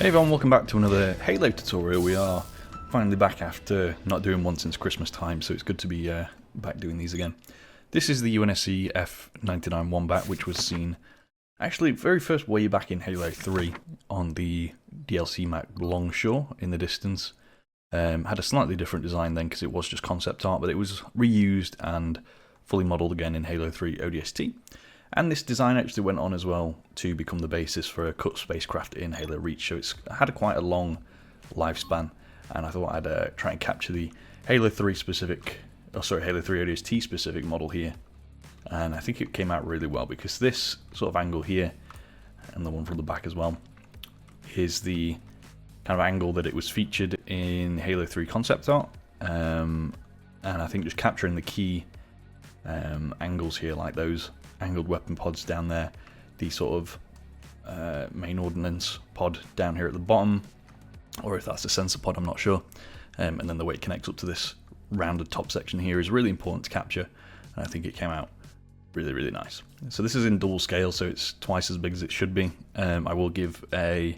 Hey everyone, welcome back to another Halo tutorial. We are finally back after not doing one since Christmas time, so it's good to be back doing these again. This is the UNSC F-99 Wombat, which was seen actually very first way back in Halo 3 on the DLC map Longshore in the distance. Had a slightly different design then because it was just concept art, but it was reused and fully modelled again in Halo 3 ODST. And this design actually went on as well to become the basis for a cut spacecraft in Halo Reach, so it's had quite a long lifespan, and I thought I'd try and capture the Halo 3 specific, Halo 3 ODST specific model here. And I think it came out really well because this sort of angle here, and the one from the back as well, is the kind of angle that it was featured in Halo 3 concept art. And I think just capturing the key angles here, like those angled weapon pods down there, the sort of main ordnance pod down here at the bottom, or if that's a sensor pod, I'm not sure, and then the way it connects up to this rounded top section here is really important to capture, and I think it came out really nice. So this is in double scale, so it's twice as big as it should be. I will give a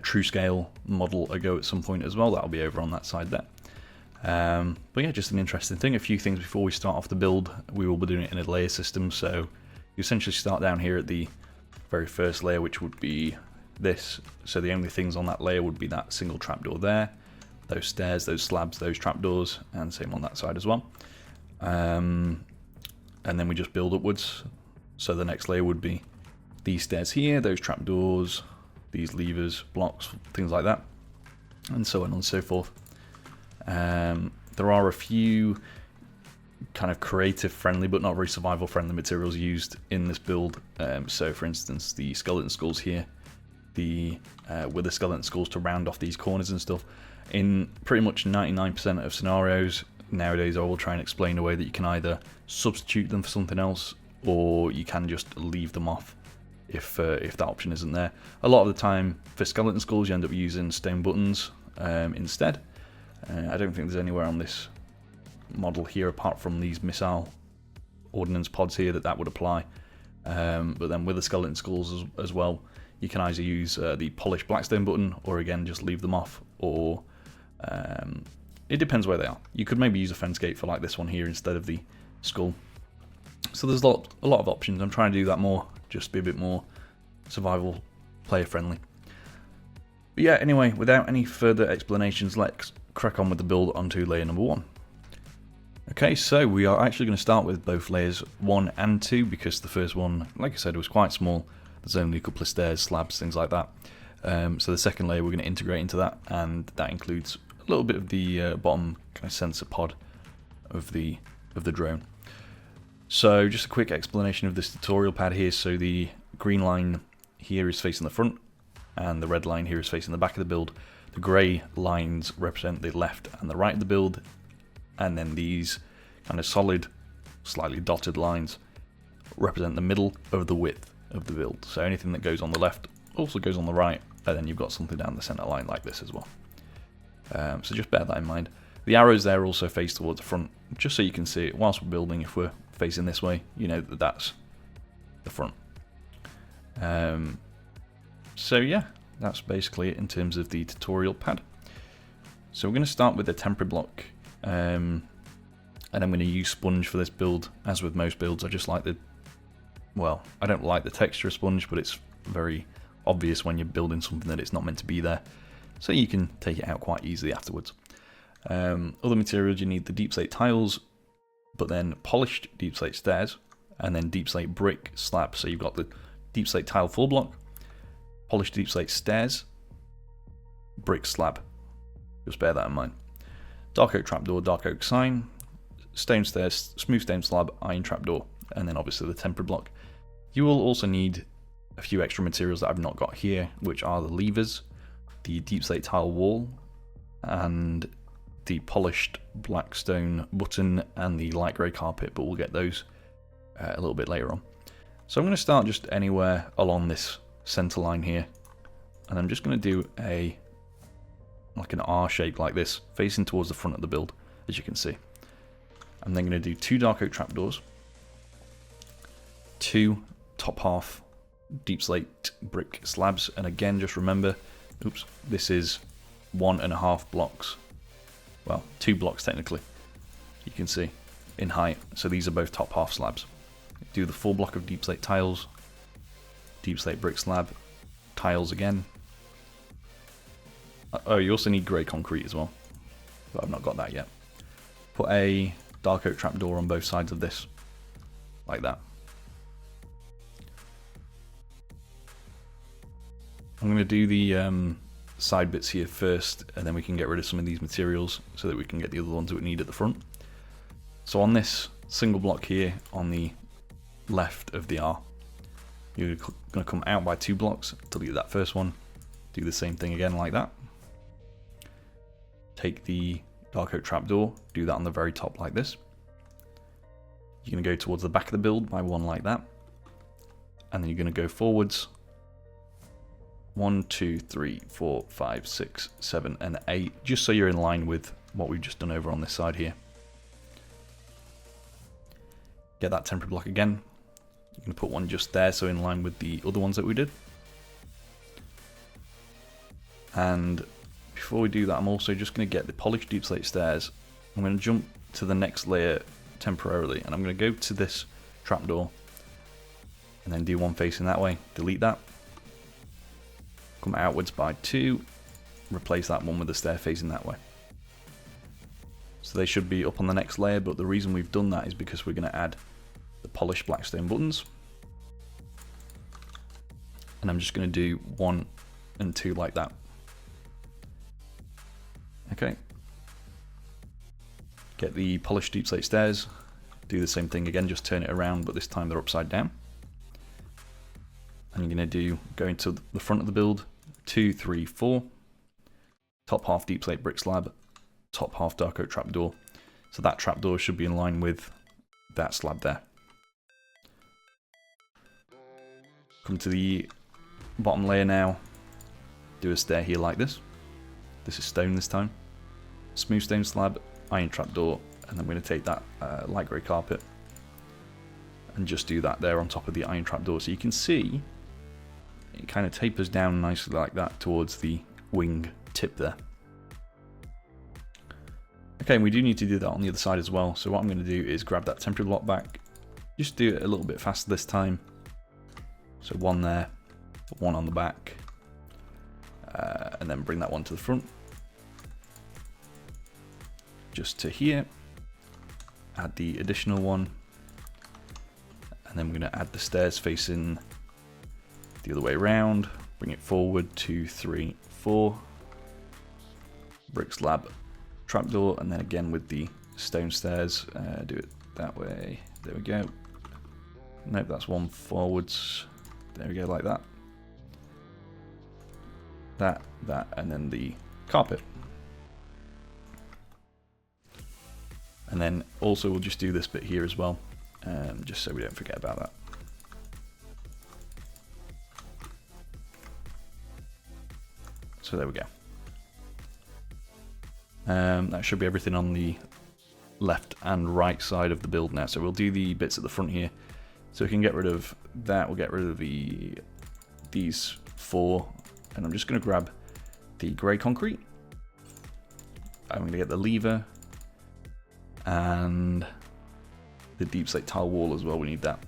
true scale model a go at some point as well. That'll be over on that side there. But yeah, just an interesting thing. A few things before we start off the build. We will be doing it in a layer system, so you essentially start down here at the very first layer, which would be this. So the only things on that layer would be that single trapdoor there, those stairs, those slabs, those trapdoors, and same on that side as well. And then we just build upwards. So the next layer would be these stairs here, those trapdoors, these levers, blocks, things like that, and so on and so forth. There are a few kind of creative friendly but not very survival friendly materials used in this build. So for instance, the skeleton skulls here, with the skeleton skulls to round off these corners and stuff. In pretty much 99% of scenarios nowadays, I will try and explain a way that you can either substitute them for something else, or you can just leave them off if that option isn't there. A lot of the time for skeleton skulls you end up using stone buttons instead. I don't think there's anywhere on this model here apart from these missile ordnance pods here that would apply. But then with the skeleton skulls as well, you can either use the polished blackstone button, or again just leave them off, or it depends where they are. You could maybe use a fence gate for like this one here instead of the skull. So there's a lot of options. I'm trying to do that more, just be a bit more survival player friendly. But yeah, anyway, without any further explanations, let's crack on with the build onto layer number 1. Okay, so we are actually going to start with both layers 1 and 2 because the first one, like I said, was quite small. There's only a couple of stairs, slabs, things like that. So the second layer we're going to integrate into that, and that includes a little bit of the bottom kind of sensor pod of the drone. So just a quick explanation of this tutorial pad here. So the green line here is facing the front, and the red line here is facing the back of the build. The grey lines represent the left and the right of the build, and then these kind of solid, slightly dotted lines represent the middle of the width of the build. So anything that goes on the left also goes on the right, and then you've got something down the centre line like this as well. So just bear that in mind. The arrows there also face towards the front, just so you can see it whilst we're building. If we're facing this way, you know that that's the front. So yeah, that's basically it in terms of the tutorial pad. So we're going to start with the temporary block, and I'm going to use sponge for this build. As with most builds, I just like I don't like the texture of sponge, but it's very obvious when you're building something that it's not meant to be there, so you can take it out quite easily afterwards. Other materials, you need the deep slate tiles, but then polished deep slate stairs, and then deep slate brick slab. So you've got the deep slate tile full block, polished deep slate stairs, brick slab. Just bear that in mind. Dark oak trapdoor, dark oak sign, stone stairs, smooth stone slab, iron trapdoor, and then obviously the temporary block. You will also need a few extra materials that I've not got here, which are the levers, the deep slate tile wall, and the polished black stone button and the light grey carpet, but we'll get those a little bit later on. So I'm going to start just anywhere along this center line here, and I'm just going to do like an R shape like this, facing towards the front of the build, as you can see. I'm then going to do 2 dark oak trapdoors, 2 top half deep slate brick slabs, and again just remember oops, this is 1.5 blocks, well, 2 blocks technically, you can see, in height. So these are both top half slabs. Do the full block of deep slate tiles, deep slate brick slab, tiles again. Oh, you also need grey concrete as well, but I've not got that yet. Put a dark oak trapdoor on both sides of this, like that. I'm going to do the side bits here first, and then we can get rid of some of these materials so that we can get the other ones that we need at the front. So on this single block here on the left of the R, you're going to come out by 2 blocks, delete that first one, do the same thing again like that. Take the dark oak trapdoor, do that on the very top like this. You're going to go towards the back of the build by 1 like that, and then you're going to go forwards 1, 2, 3, 4, 5, 6, 7, and 8, just so you're in line with what we've just done over on this side here. Get that temporary block again. You're going to put one just there, so in line with the other ones that we did. And before we do that, I'm also just going to get the polished deep slate stairs. I'm going to jump to the next layer temporarily, and I'm going to go to this trapdoor, and then do one facing that way, delete that. Come outwards by 2, replace that one with the stair facing that way. So they should be up on the next layer, but the reason we've done that is because we're going to add the polished blackstone buttons. And I'm just going to do 1 and 2 like that. Okay. Get the polished deep slate stairs, do the same thing again, just turn it around, but this time they're upside down. And you're going to go into the front of the build, 2, 3, 4, top half deep slate brick slab, top half dark oak trapdoor. So that trapdoor should be in line with that slab there. Come to the bottom layer now, do a stair here like this. This is stone this time. Smooth stone slab, iron trapdoor, and then we're going to take that light grey carpet and just do that there on top of the iron trapdoor. So you can see it kind of tapers down nicely like that towards the wing tip there. Okay, and we do need to do that on the other side as well. So what I'm going to do is grab that temporary block back, just do it a little bit faster this time. So 1 there, 1 on the back, and then bring that one to the front. Just to here, add the additional one, and then we're going to add the stairs facing the other way around, bring it forward, 2, 3, 4, brick slab, trapdoor, and then again with the stone stairs, do it that way, there we go. Nope, that's 1 forwards, there we go, like that. That, and then the carpet. And then also we'll just do this bit here as well, just so we don't forget about that. So there we go. That should be everything on the left and right side of the build now. So we'll do the bits at the front here. So we can get rid of that, we'll get rid of these 4, and I'm just going to grab the grey concrete. I'm going to get the lever and the deep slate tile wall as well, we need that.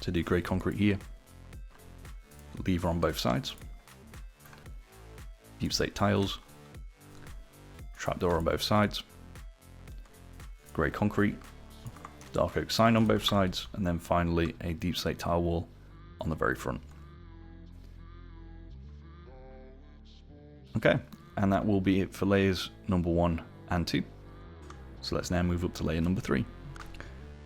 So do grey concrete here, lever on both sides, deep slate tiles, trapdoor on both sides, grey concrete, dark oak sign on both sides, and then finally a deep slate tile wall on the very front. Okay, and that will be it for layers number 1 and 2. So let's now move up to layer number 3.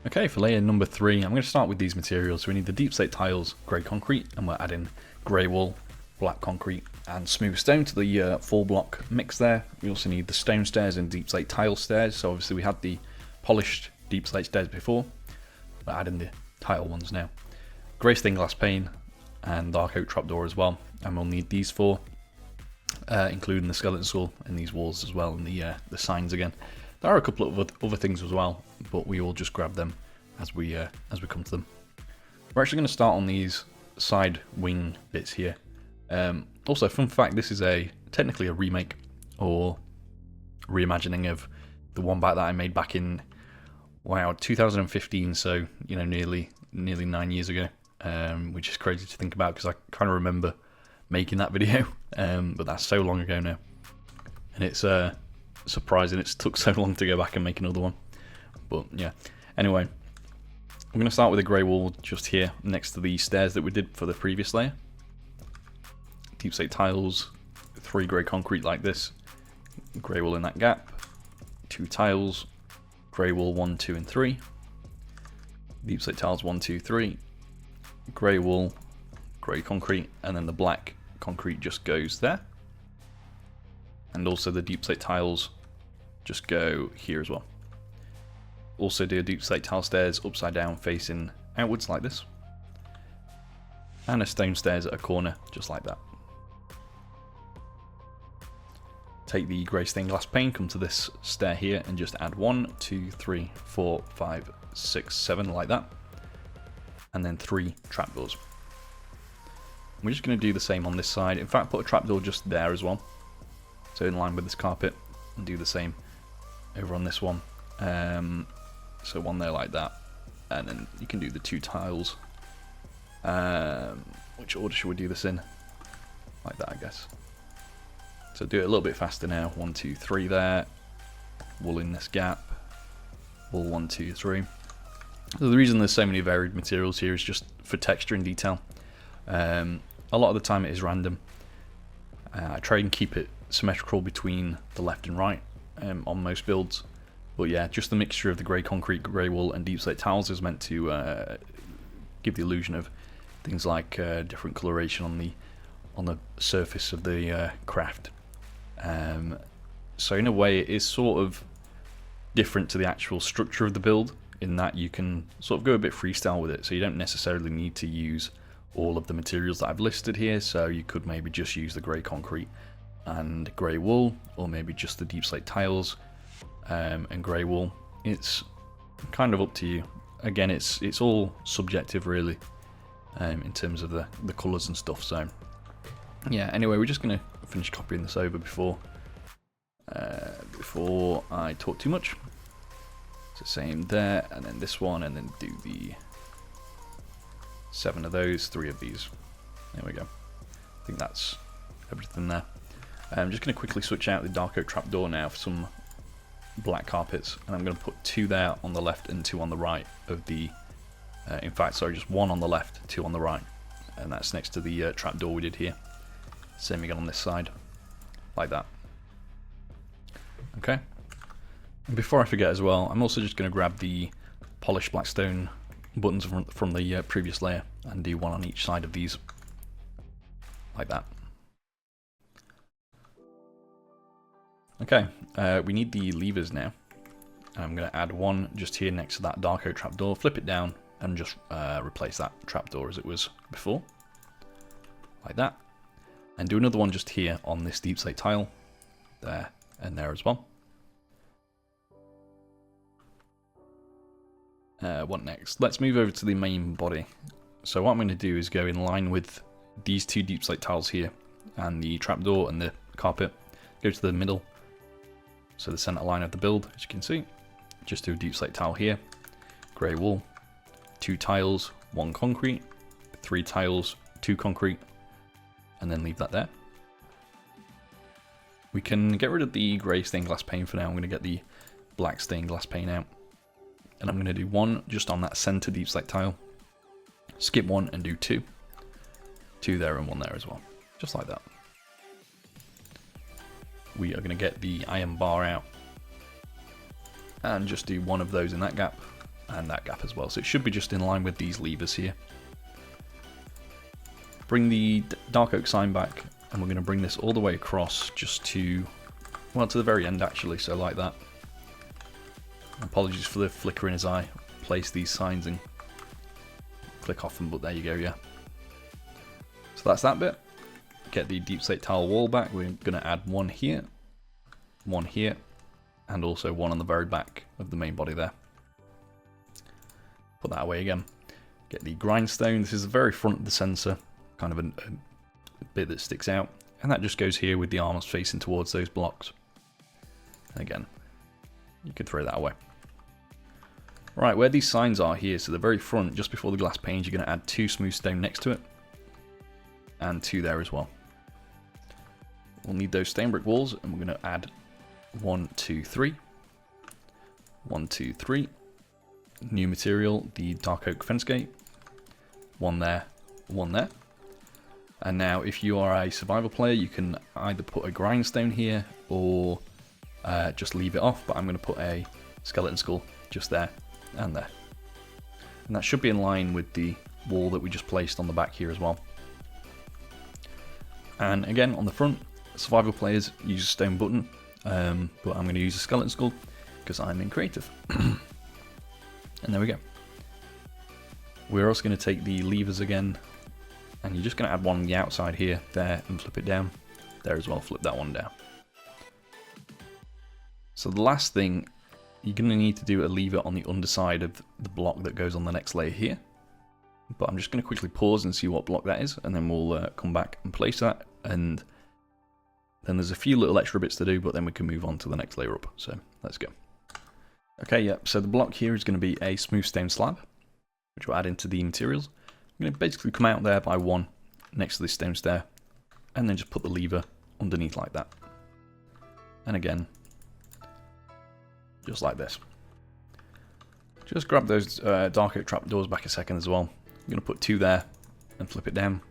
Okay, for layer number 3, I'm going to start with these materials. So we need the deep slate tiles, grey concrete, and we're adding grey wool, black concrete, and smooth stone to the 4-block mix there. We also need the stone stairs and deep slate tile stairs. So obviously we had the polished deep slate stairs before. We're adding the tile ones now. Grey stained glass pane and dark oak trapdoor as well. And we'll need these 4, including the skeleton skull and these walls as well, and the signs again. There are a couple of other things as well, but we will just grab them as we come to them. We're actually going to start on these side wing bits here. Also, fun fact, this is technically a remake or reimagining of the Wombat that I made back in 2015, so nearly 9 years ago, which is crazy to think about because I kind of remember making that video, but that's so long ago now, and it's surprising it's took so long to go back and make another one. But yeah, anyway, I'm going to start with a grey wall just here next to the stairs that we did for the previous layer. Deep slate tiles, 3 grey concrete like this, grey wall in that gap, 2 tiles, grey wall 1, 2 and 3, deep slate tiles 1, 2, 3, grey wall, grey concrete, and then the black concrete just goes there. And also the deep slate tiles just go here as well. Also do deep slate tile stairs upside down facing outwards like this. And a stone stairs at a corner just like that. Take the grey stained glass pane, come to this stair here and just add 1, 2, 3, 4, 5, 6, 7 like that. And then 3 trapdoors. We're just going to do the same on this side. In fact, put a trapdoor just there as well. So in line with this carpet, and do the same over on this one. So one there like that, and then you can do the 2 tiles. Which order should we do this in? Like that, I guess. So do it a little bit faster now. 1, 2, 3 there. Wool in this gap. Wool 1, 2, 3. So the reason there's so many varied materials here is just for texture and detail. A lot of the time it is random. I try and keep it symmetrical between the left and right on most builds. But yeah, just the mixture of the grey concrete, grey wool and deep slate tiles is meant to give the illusion of things like different coloration on the surface of the craft. So in a way it is sort of different to the actual structure of the build, in that you can sort of go a bit freestyle with it, so you don't necessarily need to use all of the materials that I've listed here. So you could maybe just use the grey concrete and grey wool, or maybe just the deep slate tiles and grey wool. It's kind of up to you. Again, it's all subjective really, in terms of the colours and stuff. So yeah, anyway, we're just going to finish copying this over before I talk too much. So same there, and then this one, and then do the 7 of those, 3 of these. There we go. I think that's everything there. I'm just going to quickly switch out the dark oak trapdoor now for some black carpets, and I'm going to put 2 there on the left and 2 on the right of the in fact, sorry, just 1 on the left, 2 on the right, and that's next to the trapdoor we did here. Same again on this side, like that. Okay. And before I forget as well, I'm also just going to grab the polished blackstone buttons from the previous layer and do 1 on each side of these, like that. Okay, we need the levers now. I'm going to add 1 just here next to that dark oak trapdoor, flip it down, and just replace that trapdoor as it was before, like that. And do another one just here on this deep slate tile, there and there as well. What next? Let's move over to the main body. So what I'm going to do is go in line with these 2 deep slate tiles here, and the trapdoor and the carpet. Go to the middle, so the center line of the build, as you can see. Just do a deep slate tile here, grey wool, 2 tiles, 1 concrete, 3 tiles, 2 concrete, and then leave that there. We can get rid of the grey stained glass pane for now. I'm going to get the black stained glass pane out, and I'm going to do 1 just on that center deep slate tile, skip 1 and do 2. 2 there and 1 there as well, just like that. We are going to get the iron bar out and just do 1 of those in that gap and that gap as well. So it should be just in line with these levers here. Bring the dark oak sign back, and we're going to bring this all the way across just to, well, to the very end actually, so like that. Apologies for the flickering as I place these signs and click off them, but there you go, yeah. So that's that bit. Get the deep slate tile wall back. We're going to add 1 here, 1 here, and also 1 on the very back of the main body there. Put that away again. Get the grindstone. This is the very front of the sensor, kind of a bit that sticks out, and that just goes here with the arms facing towards those blocks. And again, you can throw that away. Right, where these signs are here, so the very front, just before the glass panes, you're going to add 2 smooth stone next to it, and 2 there as well. We'll need those stone brick walls, and we're going to add 1, 2, 3. 1, 2, 3. New material, the dark oak fence gate. 1 there, 1 there. And now, if you are a survival player, you can either put a grindstone here, or just leave it off, but I'm going to put a skeleton skull just there and there. And that should be in line with the wall that we just placed on the back here as well. And again, on the front, survival players use a stone button, but I'm going to use a skeleton skull because I'm in creative. And there we go. We're also going to take the levers again, and you're just going to add one on the outside here, there, and flip it down. There as well, flip that one down. So the last thing, you're going to need to do a lever on the underside of the block that goes on the next layer here. But I'm just going to quickly pause and see what block that is, and then we'll come back and place that. And then there's a few little extra bits to do, but then we can move on to the next layer up. So let's go. Okay, yeah, so the block here is going to be a smooth stone slab, which we'll add into the materials. I'm going to basically come out there by 1 next to this stone stair, and then just put the lever underneath like that. And again, just like this. Just grab those dark oak trapdoors back a second as well. I'm going to put 2 there and flip it down,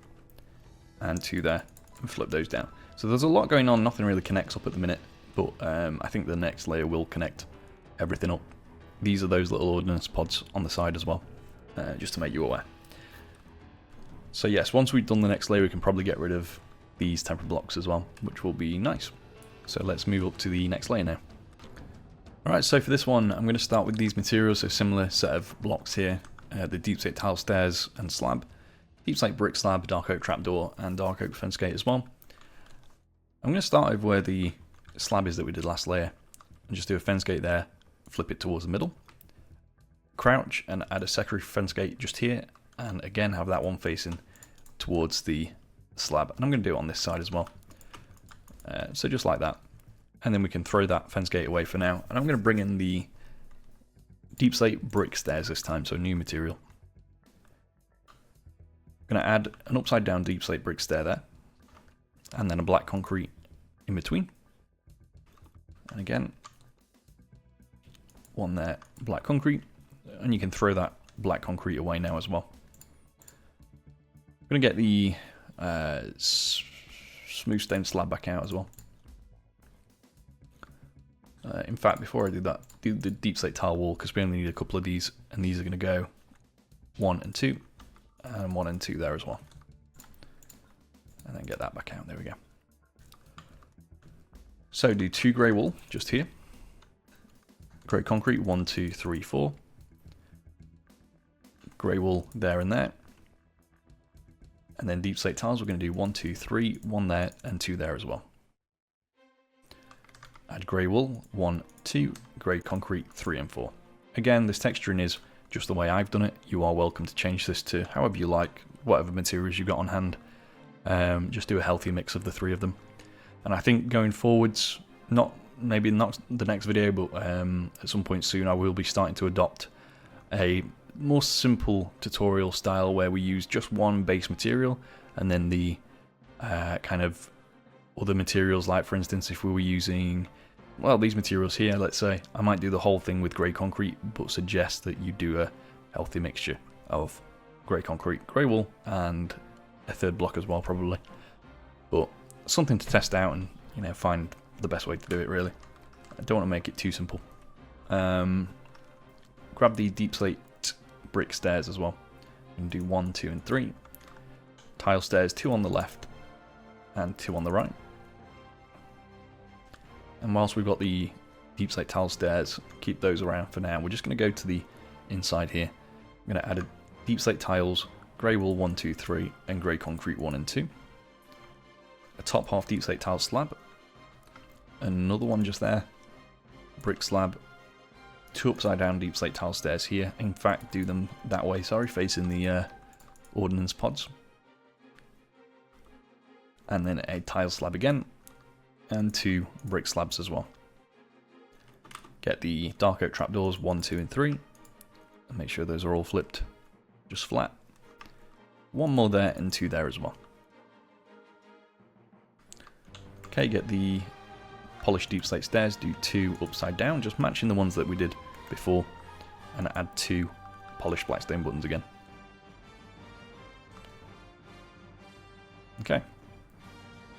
and 2 there and flip those down. So there's a lot going on, nothing really connects up at the minute, but I think the next layer will connect everything up. These are those little ordnance pods on the side as well, just to make you aware. So yes, once we've done the next layer, we can probably get rid of these temporary blocks as well, which will be nice. So let's move up to the next layer now. Alright, so for this one, I'm going to start with these materials, so similar set of blocks here, the deep slate tile stairs and slab, deep slate brick slab, dark oak trapdoor, and dark oak fence gate as well. I'm going to start over where the slab is that we did last layer, and just do a fence gate there, flip it towards the middle, crouch and add a secondary fence gate just here, and again have that one facing towards the slab, and I'm going to do it on this side as well. So just like that. And then we can throw that fence gate away for now. And I'm going to bring in the deep slate brick stairs this time, so new material. I'm going to add an upside down deep slate brick stair there. And then a black concrete in between. And again, 1 there, black concrete. And you can throw that black concrete away now as well. I'm going to get the smooth stone slab back out as well. In fact, before I do that, do the deep slate tile wall, because we only need a couple of these, and these are going to go 1 and 2, and 1 and 2 there as well. And then get that back out, there we go. So do 2 grey wool, just here. Grey concrete, 1, 2, 3, 4. Grey wool there and there. And then deep slate tiles, we're going to do 1, 2, 3, 1 there, and 2 there as well. Add grey wool, 1, 2, grey concrete, 3 and 4. Again, this texturing is just the way I've done it. You are welcome to change this to however you like, whatever materials you've got on hand. Just do a healthy mix of the 3 of them. And I think going forwards, maybe not the next video, but at some point soon, I will be starting to adopt a more simple tutorial style where we use just one base material and then the kind of other materials, like for instance if we were using, well, these materials here, let's say, I might do the whole thing with grey concrete, but suggest that you do a healthy mixture of grey concrete, grey wool, and a 3rd block as well probably. But something to test out and, you know, find the best way to do it really. I don't want to make it too simple. Grab the deep slate brick stairs as well. And do 1, 2 and 3. Tile stairs, 2 on the left and 2 on the right. And whilst we've got the deep slate tile stairs, keep those around for now. We're just going to go to the inside here. I'm going to add a deep slate tiles, grey wool 1, 2, 3, and grey concrete 1 and 2. A top half deep slate tile slab. Another one just there. Brick slab. 2 upside down deep slate tile stairs here. In fact, do them that way, sorry, facing the ordnance pods. and then a tile slab again, and 2 brick slabs as well. Get the dark oak trapdoors 1, 2, and 3, and make sure those are all flipped just flat. 1 more there and 2 there as well. Okay, get the polished deep slate stairs, do 2 upside down, just matching the ones that we did before, and add 2 polished blackstone buttons again. Okay,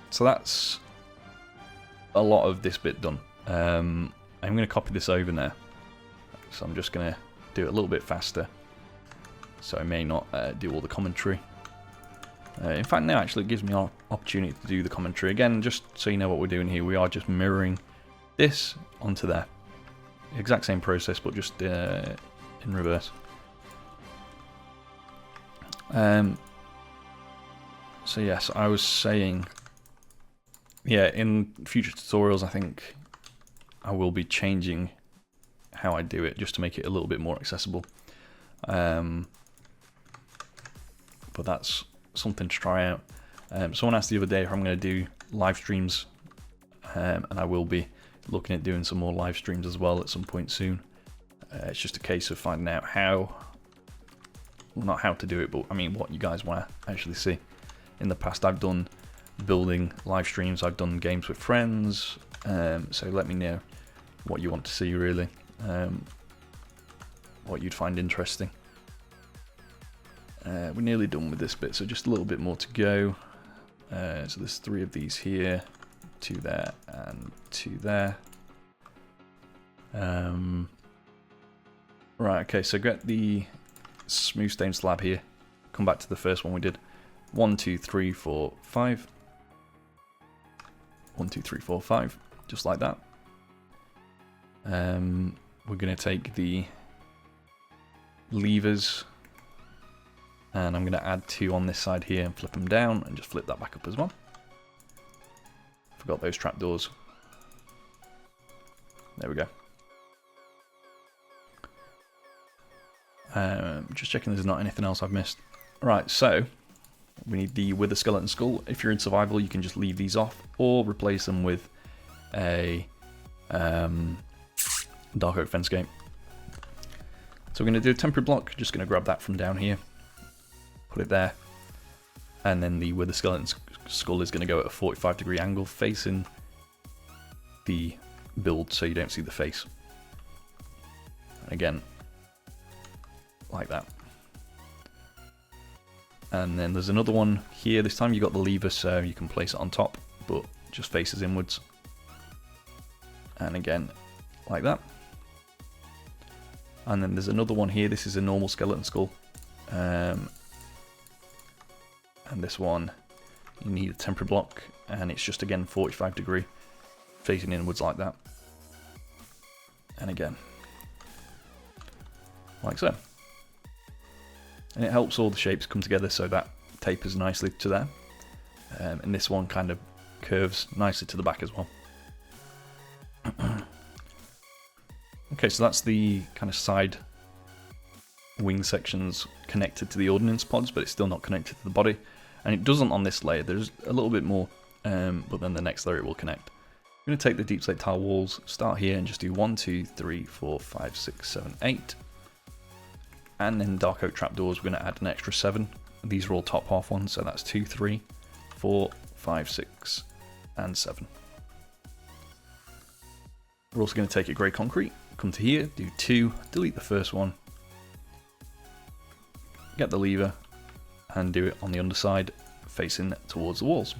so that's a lot of this bit done. I'm going to copy this over now, so I'm just going to do it a little bit faster, so I may not do all the commentary. In fact, now actually it gives me an opportunity to do the commentary again, just so you know what we're doing here. We are just mirroring this onto there. Exact same process, but just in reverse. So yes, I was saying, yeah, in future tutorials I think I will be changing how I do it, just to make it a little bit more accessible. But that's something to try out. Someone asked the other day if I'm going to do live streams, and I will be looking at doing some more live streams as well at some point soon. It's just a case of finding out how, well, not how to do it, but I mean what you guys want to actually see. In the past I've done building live streams, I've done games with friends, so let me know what you want to see really, what you'd find interesting. We're nearly done with this bit, so just a little bit more to go. So there's 3 of these here, 2 there, and 2 there. Right, okay, so get the smooth stone slab here. Come back to the first one we did. 1, 2, 3, 4, 5. 1, 2, 3, 4, 5, just like that. We're going to take the levers, and I'm going to add 2 on this side here and flip them down and just flip that back up as well. Forgot those trapdoors. There we go. Just checking there's not anything else I've missed. Right, so we need the wither skeleton skull. If you're in survival, you can just leave these off or replace them with a dark oak fence gate. So we're going to do a temporary block. Just going to grab that from down here, put it there, and then the wither skeleton skull is going to go at a 45-degree angle facing the build, so you don't see the face. Again, like that. And then there's another one here. This time you got the lever, so you can place it on top, but just faces inwards. And again, like that. And then there's another one here. This is a normal skeleton skull. And this one, you need a temporary block, and it's just again 45-degree, facing inwards like that. And again, like so. And it helps all the shapes come together so that tapers nicely to there. And this one kind of curves nicely to the back as well. Okay, so that's the kind of side wing sections connected to the ordnance pods, but it's still not connected to the body. And it doesn't on this layer. There's a little bit more, but then the next layer it will connect. I'm going to take the deep slate tile walls, start here and just do 1, 2, 3, 4, 5, 6, 7, 8. And then dark oak trapdoors, we're going to add an extra 7. These are all top half ones, so that's 2, 3, 4, 5, 6, and 7. We're also going to take a grey concrete, come to here, do 2, delete the first one, get the lever, and do it on the underside, facing towards the walls.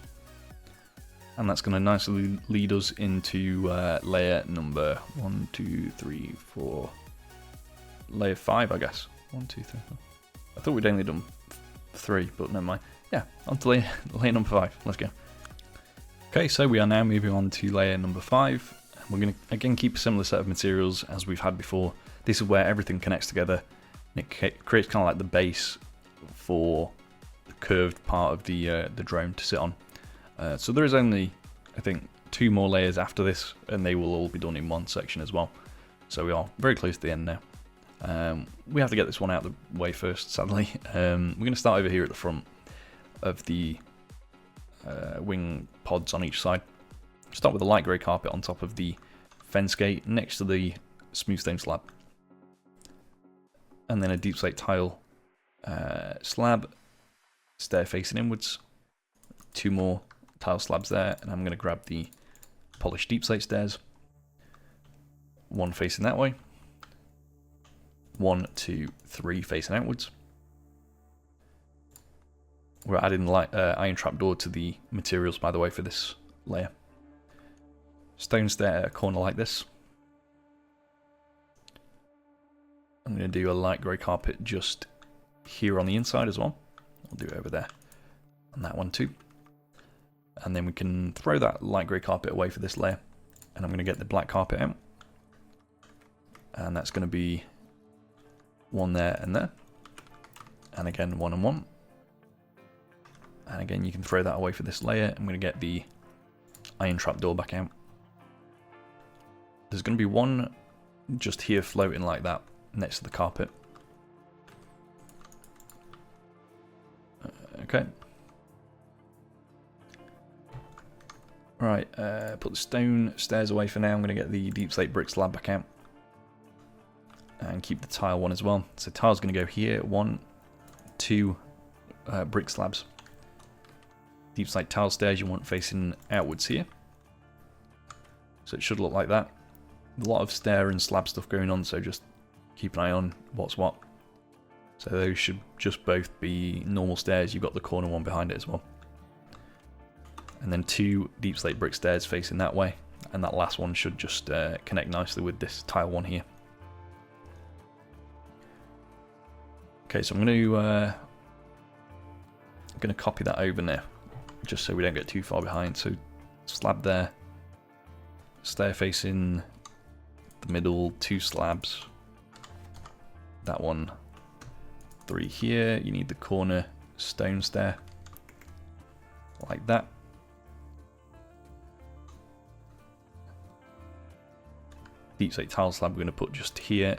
And that's going to nicely lead us into layer number 1, 2, 3, 4, layer 5, I guess. 1, 2, 3, 4. I thought we'd only done 3, but never mind. Yeah, on to layer number 5. Let's go. Okay, so we are now moving on to layer number 5. We're going to again keep a similar set of materials as we've had before. This is where everything connects together. And it creates kind of like the base for the curved part of the drone to sit on. So there is only, I think, 2 more layers after this, and they will all be done in one section as well. So we are very close to the end now. We have to get this one out of the way first, sadly. We're going to start over here at the front of the wing pods on each side. Start with a light grey carpet on top of the fence gate next to the smooth stone slab. And then a deep slate tile slab, stair facing inwards. 2 more tile slabs there, and I'm going to grab the polished deep slate stairs. 1 facing that way. 1, 2, 3 facing outwards. We're adding the iron trapdoor to the materials, by the way, for this layer. Stone stair corner like this. I'm going to do a light grey carpet just here on the inside as well. I'll do it over there. And that one too. And then we can throw that light grey carpet away for this layer. And I'm going to get the black carpet out. And that's going to be 1 there and there. And again, 1 and 1. And again, you can throw that away for this layer. I'm going to get the iron trapdoor back out. There's going to be 1 just here floating like that next to the carpet. Okay. Right, put the stone stairs away for now. I'm going to get the deep slate brick slab back out. And keep the tile one as well. So tile's going to go here. 1, 2 brick slabs. Deep slate tile stairs you want facing outwards here. So it should look like that. A lot of stair and slab stuff going on, so just keep an eye on what's what. So those should just both be normal stairs. You've got the corner one behind it as well. And then 2 deep slate brick stairs facing that way. And that last one should just connect nicely with this tile one here. Okay, so I'm going to copy that over now, just so we don't get too far behind. So slab there, stair facing the middle, 2 slabs. That one, 3 here. You need the corner stone stair, like that. Deep slate tile slab we're going to put just here.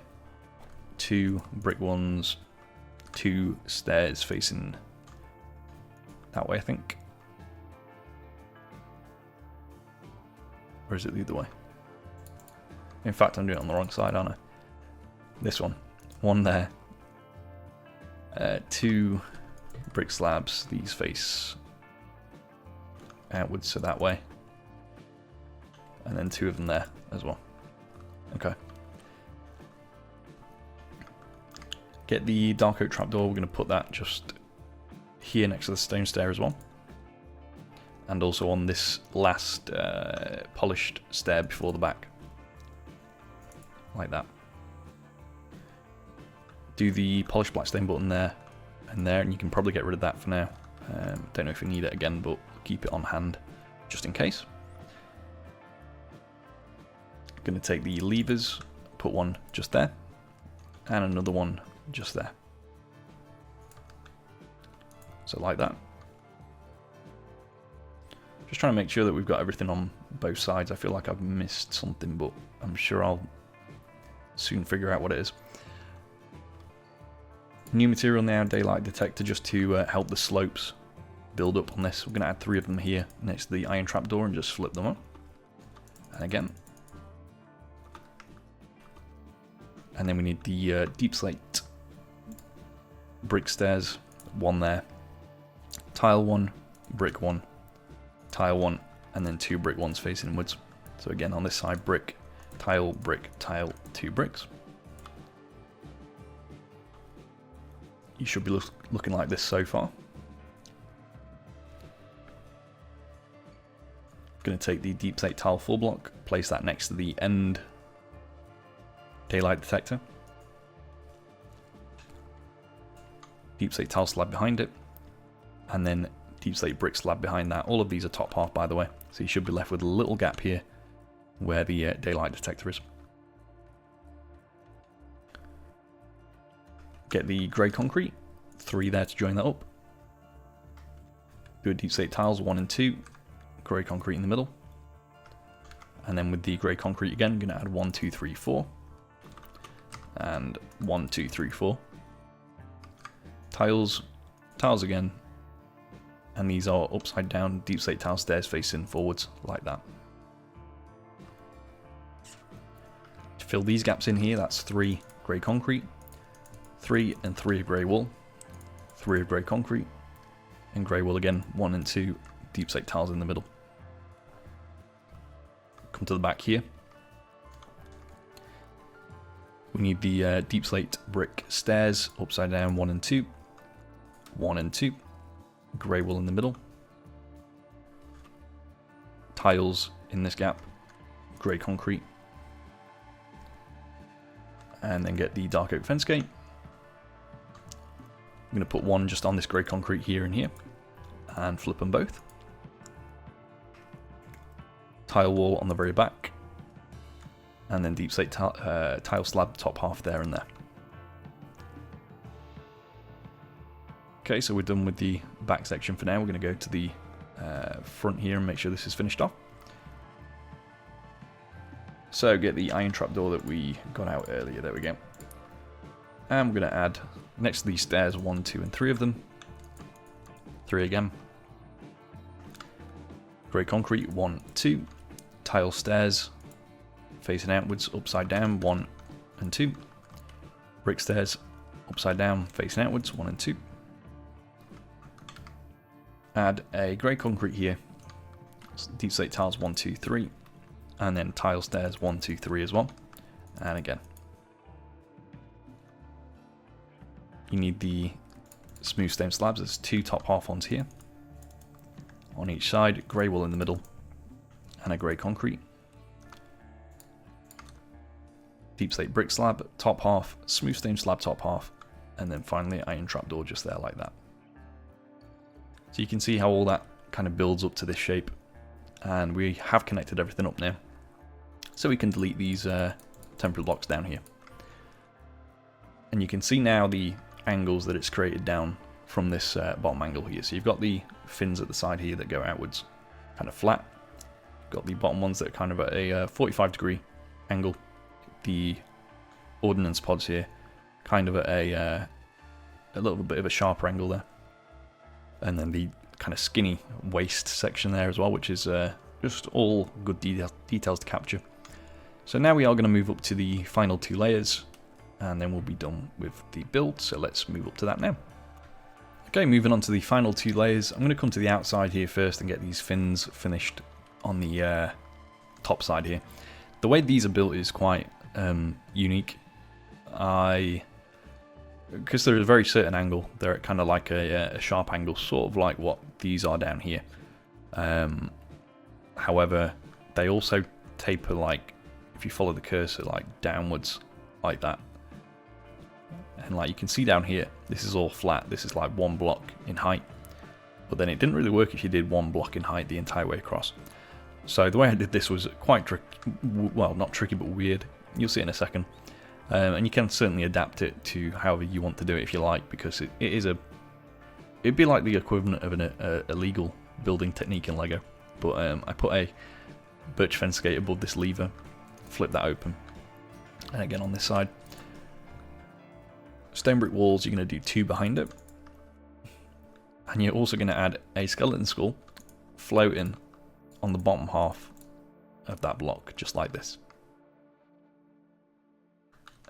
2 brick ones, 2 stairs facing that way, I think. Or is it the other way? In fact, I'm doing it on the wrong side, aren't I? This one. 1 there. 2 brick slabs. These face outwards, so that way. And then 2 of them there as well. Okay. Get the dark oak trapdoor. We're going to put that just here next to the stone stair as well. And also on this last polished stair before the back. Like that. Do the polished black stain button there and there, and you can probably get rid of that for now. Don't know if you need it again, but keep it on hand just in case. Going to take the levers, put one just there, and another one just there. So like that. Just trying to make sure that we've got everything on both sides. I feel like I've missed something, but I'm sure I'll soon figure out what it is. New material now, daylight detector, just to help the slopes build up on this. We're going to add 3 of them here next to the iron trapdoor and just flip them up. And again. And then we need the deep slate brick stairs, 1 there. Tile 1, brick 1, tile 1, and then 2 brick ones facing inwards. So again, on this side, brick, tile, 2 bricks. You should be looking like this so far. Going to take the deep slate tile full block, place that next to the end daylight detector. Deep slate tile slab behind it, and then deep slate brick slab behind that. All of these are top half, by the way, so you should be left with a little gap here where the daylight detector is. Get the grey concrete, 3 there to join that up. Do a deep slate tiles 1 and 2, grey concrete in the middle, and then with the grey concrete again, I'm going to add 1, 2, 3, 4, and 1, 2, 3, 4. Tiles again, and these are upside down deep slate tile stairs facing forwards like that. To fill these gaps in here, that's 3 grey concrete, 3 and 3 of grey wool, 3 of grey concrete, and grey wool again, 1 and 2 deep slate tiles in the middle. Come to the back here. We need the deep slate brick stairs, upside down, 1 and 2, 1 and 2, grey wool in the middle, tiles in this gap, grey concrete, and then get the dark oak fence gate. I'm going to put one just on this grey concrete here and here, and flip them both. Tile wall on the very back, and then deep slate tile slab top half there and there. Okay, so we're done with the back section for now. We're going to go to the front here and make sure this is finished off. So get the iron trapdoor that we got out earlier, there we go. And we're going to add, next to these stairs, 1, 2 and 3 of them. 3 again. Grey concrete, 1, 2. Tile stairs, facing outwards, upside down, 1 and 2. Brick stairs, upside down, facing outwards, 1 and 2. Add a grey concrete here, deep slate tiles 1, 2, 3, and then tile stairs 1, 2, 3 as well, and again. You need the smooth stone slabs, there's 2 top half ones here, on each side, grey wool in the middle, and a grey concrete. Deep slate brick slab, top half, smooth stone slab top half, and then finally iron trapdoor just there like that. So you can see how all that kind of builds up to this shape, and we have connected everything up now. So we can delete these temporary blocks down here. And you can see now the angles that it's created down from this bottom angle here. So you've got the fins at the side here that go outwards, kind of flat. You've got the bottom ones that are kind of at a 45-degree angle. The ordnance pods here, kind of at a little bit of a sharper angle there. And then the kind of skinny waist section there as well, which is just all good details to capture. So now we are going to move up to the final 2 layers, and then we'll be done with the build, so let's move up to that now. Okay, moving on to the final 2 layers, I'm going to come to the outside here first and get these fins finished on the top side here. The way these are built is quite unique. Because they're at a very certain angle, they're at kind of like a sharp angle, sort of like what these are down here. However, they also taper, like, if you follow the cursor, like downwards, like that. And like you can see down here, this is all flat, this is like 1 block in height. But then it didn't really work if you did 1 block in height the entire way across. So the way I did this was quite tricky, well, not tricky, but weird. You'll see it in a second. And you can certainly adapt it to however you want to do it if you like, because it'd be like the equivalent of a legal building technique in LEGO. But I put a birch fence gate above this lever, flip that open, and again on this side. Stone brick walls, you're going to do 2 behind it, and you're also going to add a skeleton skull floating on the bottom half of that block, just like this.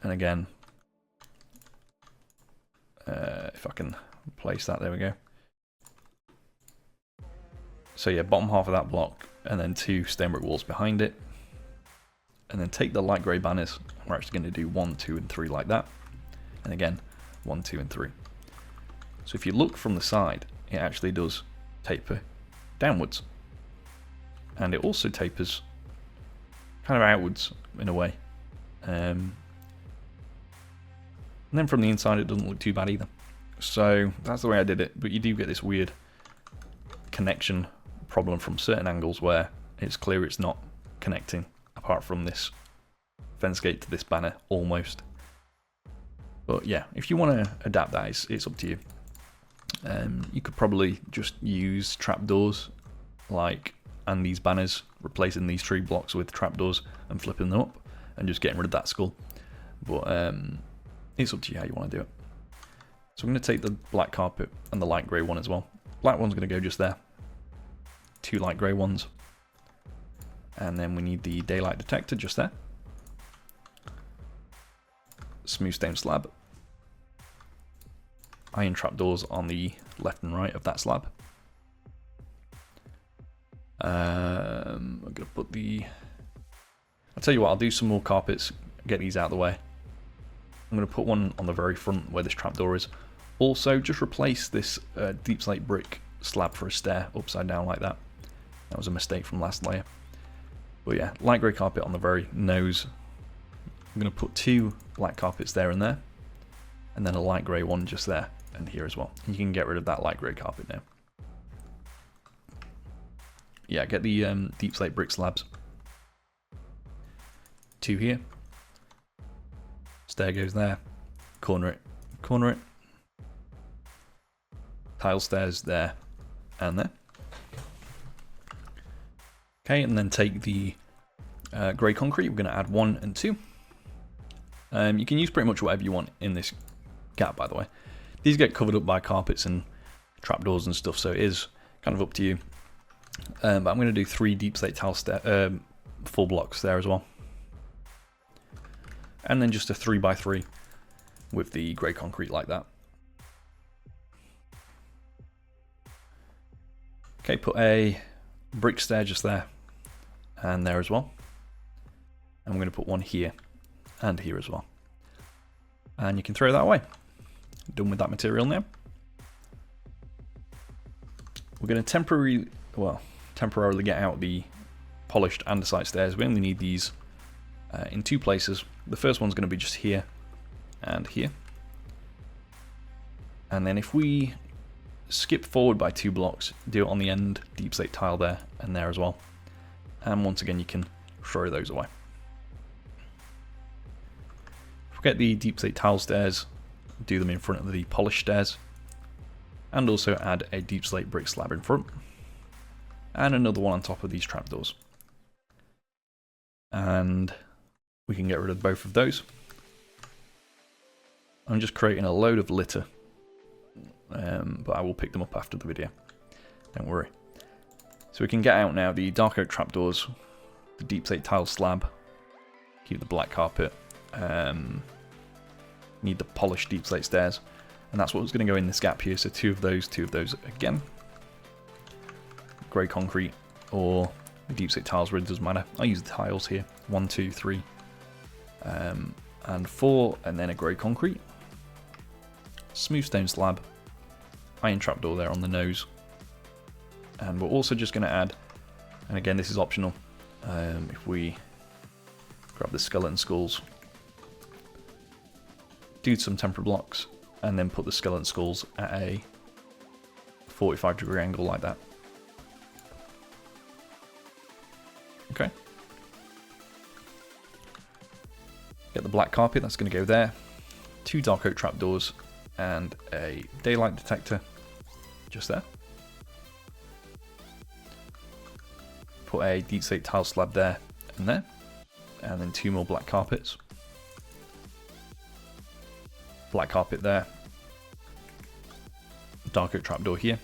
And again, if I can place that, there we go. So yeah, bottom half of that block, and then 2 stone brick walls behind it. And then take the light grey banners, we're actually going to do 1, 2 and 3 like that. And again, 1, 2 and 3. So if you look from the side, it actually does taper downwards. And it also tapers kind of outwards in a way. And then from the inside it doesn't look too bad either. So that's the way I did it, but you do get this weird connection problem from certain angles where it's clear it's not connecting apart from this fence gate to this banner almost. But yeah, if you want to adapt that, it's up to you. You could probably just use trapdoors and these banners, replacing these tree blocks with trapdoors and flipping them up and just getting rid of that skull. But it's up to you how you want to do it. So I'm going to take the black carpet and the light grey one as well, black one's going to go just there. 2 light grey ones. And then we need the daylight detector just there. Smooth stone slab. Iron trapdoors on the left and right of that slab. I'm going to put the... I'll tell you what, I'll do some more carpets, get these out of the way. I'm going to put one on the very front where this trapdoor is. Also, just replace this deep slate brick slab for a stair upside down like that. That was a mistake from last layer. But yeah, light grey carpet on the very nose. I'm going to put 2 black carpets there and there. And then a light grey one just there and here as well. You can get rid of that light grey carpet now. Yeah, get the deep slate brick slabs. 2 here. Stair goes there. Corner it. Corner it. Tile stairs there and there. Okay, and then take the grey concrete. We're going to add 1 and 2. You can use pretty much whatever you want in this gap, by the way. These get covered up by carpets and trapdoors and stuff, so it is kind of up to you. But I'm going to do 3 deep slate tile full blocks there as well. And then just a 3x3 with the grey concrete like that. Okay, put a brick stair just there and there as well. And we're going to put one here and here as well. And you can throw that away. Done with that material now. We're going to temporarily get out the polished andesite stairs. We only need these in 2 places. The first one's going to be just here and here. And then if we skip forward by 2 blocks, do it on the end deep slate tile there and there as well. And once again, you can throw those away. Forget the deep slate tile stairs, do them in front of the polished stairs. And also add a deep slate brick slab in front. And another one on top of these trapdoors. And we can get rid of both of those. I'm just creating a load of litter. But I will pick them up after the video. Don't worry. So we can get out now the dark oak trapdoors, the deep slate tile slab, keep the black carpet, need the polished deep slate stairs, and that's what's going to go in this gap here. So 2 of those again. Grey concrete or deep slate tiles, really doesn't matter. I use the tiles here. 1, 2, 3, and 4, and then a grey concrete. Smooth stone slab. Iron trapdoor there on the nose. And we're also just going to add, and again this is optional, if we grab the skeleton skulls, do some temporary blocks, and then put the skeleton skulls at a 45-degree angle like that. Okay. Get the black carpet, that's going to go there. 2 dark oak trapdoors and a daylight detector just there. Put a deep slate tile slab there and there. And then 2 more black carpets. Black carpet there. Dark oak trapdoor here.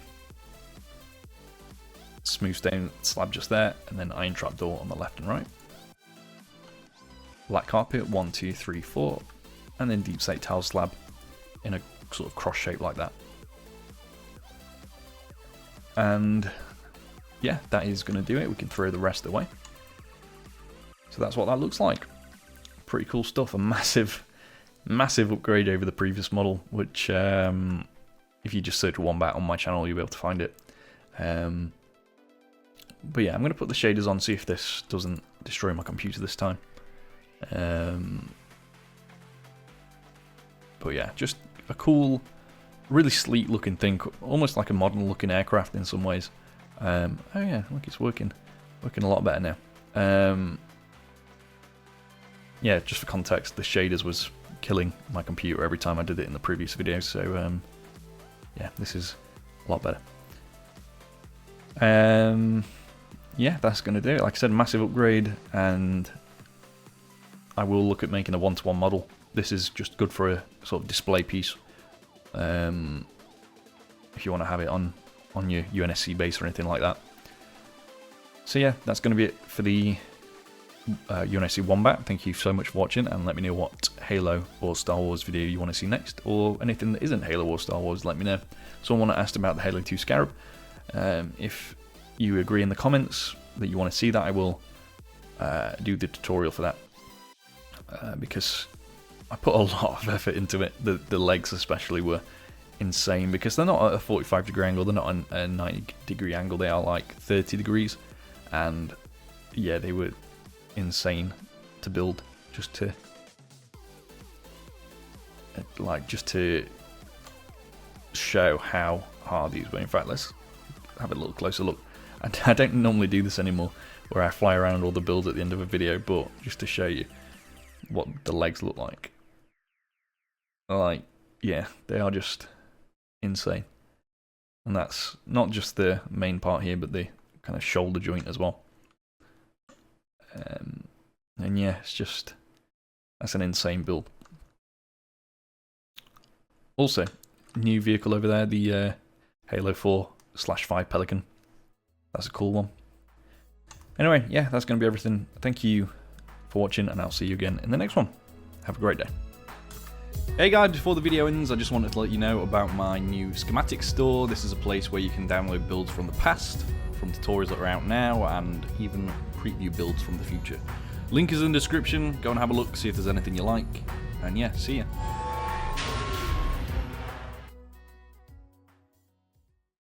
Smooth stone slab just there, and then iron trapdoor on the left and right. Black carpet, 1, 2, 3, 4, and then deep slate tile slab in a sort of cross shape like that. And yeah, that is going to do it. We can throw the rest away. So that's what that looks like. Pretty cool stuff. A massive upgrade over the previous model, which if you just search Wombat on my channel, you'll be able to find it. But yeah, I'm going to put the shaders on, see if this doesn't destroy my computer this time. But yeah, just a cool, really sleek looking thing, almost like a modern looking aircraft in some ways. Oh yeah, look, it's working a lot better now. Yeah, just for context, the shaders was killing my computer every time I did it in the previous video, so yeah, this is a lot better. Yeah, that's going to do it. Like I said, massive upgrade, and I will look at making a one-to-one model. This is just good for a sort of display piece. If you want to have it on on your UNSC base or anything like that. So yeah, that's going to be it for the UNSC Wombat. Thank you so much for watching, and let me know what Halo or Star Wars video you want to see next, or anything that isn't Halo or Star Wars, let me know. Someone asked about the Halo 2 Scarab. If you agree in the comments that you want to see that, I will do the tutorial for that, because I put a lot of effort into it. The legs especially were insane, because they're not at a 45-degree angle, they're not on a 90-degree angle, they are like 30 degrees, and yeah, they were insane to build, just to show how hard these were. In fact, let's have a little closer look. I don't normally do this anymore, where I fly around all the builds at the end of a video, but just to show you what the legs look like. Like, yeah, they are just insane. And that's not just the main part here, but the kind of shoulder joint as well. And yeah, it's just, that's an insane build. Also, new vehicle over there, the Halo 4/5 Pelican. That's a cool one. Anyway, yeah, that's going to be everything. Thank you for watching, and I'll see you again in the next one. Have a great day. Hey guys, before the video ends, I just wanted to let you know about my new schematic store. This is a place where you can download builds from the past, from tutorials that are out now, and even preview builds from the future. Link is in the description. Go and have a look, see if there's anything you like. And yeah, see ya.